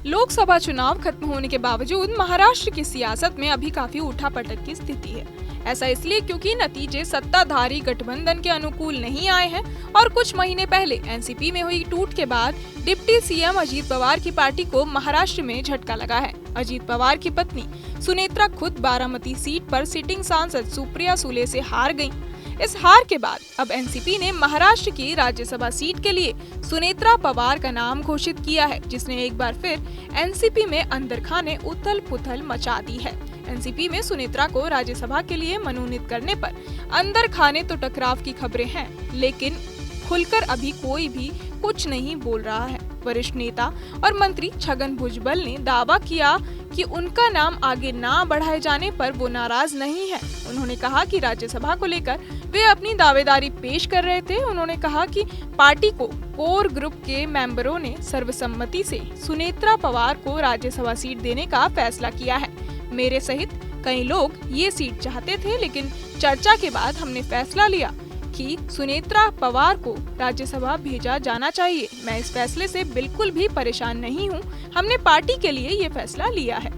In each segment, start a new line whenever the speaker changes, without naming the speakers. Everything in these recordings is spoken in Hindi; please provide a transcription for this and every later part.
लोकसभा चुनाव खत्म होने के बावजूद महाराष्ट्र की सियासत में अभी काफी उठापटक की स्थिति है। ऐसा इसलिए क्योंकि नतीजे सत्ताधारी गठबंधन के अनुकूल नहीं आए हैं और कुछ महीने पहले एनसीपी में हुई टूट के बाद डिप्टी सीएम अजीत पवार की पार्टी को महाराष्ट्र में झटका लगा है। अजीत पवार की पत्नी सुनेत्रा खुद बारामती सीट पर सिटिंग सांसद सुप्रिया सुले से हार गईं। इस हार के बाद अब एनसीपी ने महाराष्ट्र की राज्यसभा सीट के लिए सुनेत्रा पवार का नाम घोषित किया है, जिसने एक बार फिर एनसीपी में अंदर खाने उथल पुथल मचा दी है। एनसीपी में सुनेत्रा को राज्यसभा के लिए मनोनीत करने पर अंदर खाने तो टकराव की खबरें हैं, लेकिन खुलकर अभी कोई भी कुछ नहीं बोल रहा है। वरिष्ठ नेता और मंत्री छगन भुजबल ने दावा किया कि उनका नाम आगे ना बढ़ाए जाने पर वो नाराज नहीं है। उन्होंने कहा कि राज्यसभा को लेकर वे अपनी दावेदारी पेश कर रहे थे। उन्होंने कहा कि पार्टी को कोर ग्रुप के मेंबरों ने सर्वसम्मति से सुनेत्रा पवार को राज्यसभा सीट देने का फैसला किया है। मेरे सहित कई लोग ये सीट चाहते थे, लेकिन चर्चा के बाद हमने फैसला लिया कि सुनेत्रा पवार को राज्यसभा भेजा जाना चाहिए। मैं इस फैसले से बिल्कुल भी परेशान नहीं हूं। हमने पार्टी के लिए ये फैसला लिया है।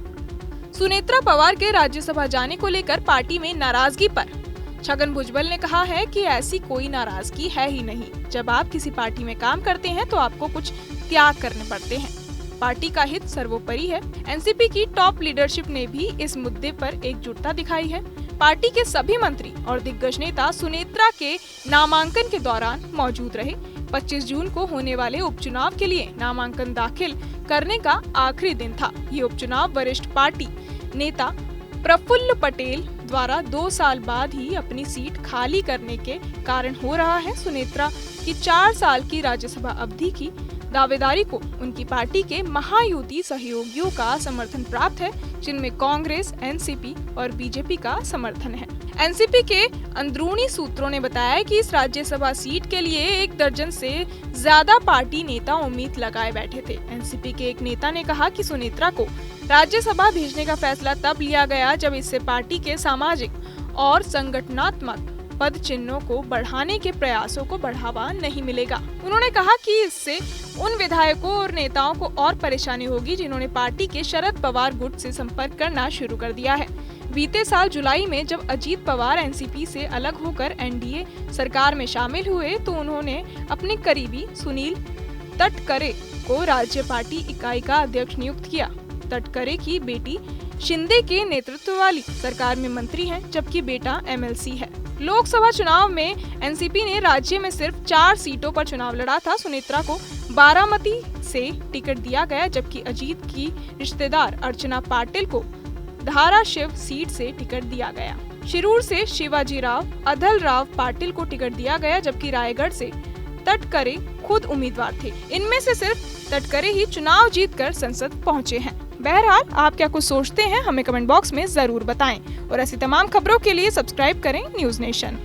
सुनेत्रा पवार के राज्यसभा जाने को लेकर पार्टी में नाराजगी पर छगन भुजबल ने कहा है कि ऐसी कोई नाराजगी है ही नहीं। जब आप किसी पार्टी में काम करते हैं तो आपको कुछ त्याग करने पड़ते हैं। पार्टी का हित सर्वोपरि है। एनसीपी की टॉप लीडरशिप ने भी इस मुद्दे पर एकजुटता दिखाई है। पार्टी के सभी मंत्री और दिग्गज नेता सुनेत्रा के नामांकन के दौरान मौजूद रहे। 25 जून को होने वाले उपचुनाव के लिए नामांकन दाखिल करने का आखिरी दिन था। ये उपचुनाव वरिष्ठ पार्टी नेता प्रफुल्ल पटेल द्वारा 2 साल बाद ही अपनी सीट खाली करने के कारण हो रहा है। सुनेत्रा की 4 साल की राज्यसभा अवधि की दावेदारी को उनकी पार्टी के महायुति सहयोगियों का समर्थन प्राप्त है, जिनमें कांग्रेस, एनसीपी और बीजेपी का समर्थन है। एनसीपी के अंदरूनी सूत्रों ने बताया कि इस राज्यसभा सीट के लिए 1 दर्जन से ज्यादा पार्टी नेता उम्मीद लगाए बैठे थे। एनसीपी के एक नेता ने कहा कि सुनेत्रा को राज्यसभा भेजने का फैसला तब लिया गया जब इससे पार्टी के सामाजिक और संगठनात्मक पद चिन्हों को बढ़ाने के प्रयासों को बढ़ावा नहीं मिलेगा। उन्होंने कहा कि इससे उन विधायकों और नेताओं को और परेशानी होगी जिन्होंने पार्टी के शरद पवार गुट से संपर्क करना शुरू कर दिया है। बीते साल जुलाई में जब अजीत पवार एनसीपी से अलग होकर एनडीए सरकार में शामिल हुए तो उन्होंने अपने करीबी सुनील तटकरे को राज्य पार्टी इकाई का अध्यक्ष नियुक्त किया। तटकरे की बेटी शिंदे के नेतृत्व वाली सरकार में मंत्री हैं, जबकि बेटा एमएलसी है। लोकसभा चुनाव में एनसीपी ने राज्य में सिर्फ 4 सीटों पर चुनाव लड़ा था। सुनेत्रा को बारामती से टिकट दिया गया, जबकि अजीत की रिश्तेदार अर्चना पाटिल को धाराशिव सीट से टिकट दिया गया। शिरूर से शिवाजीराव अधलराव पाटिल को टिकट दिया गया, जबकि रायगढ़ से तटकरे खुद उम्मीदवार थे। इनमें से सिर्फ तटकरे ही चुनाव जीतकर संसद पहुंचे हैं। बहरहाल, आप क्या कुछ सोचते हैं हमें कमेंट बॉक्स में जरूर बताएं और ऐसी तमाम खबरों के लिए सब्सक्राइब करें न्यूज़ नेशन।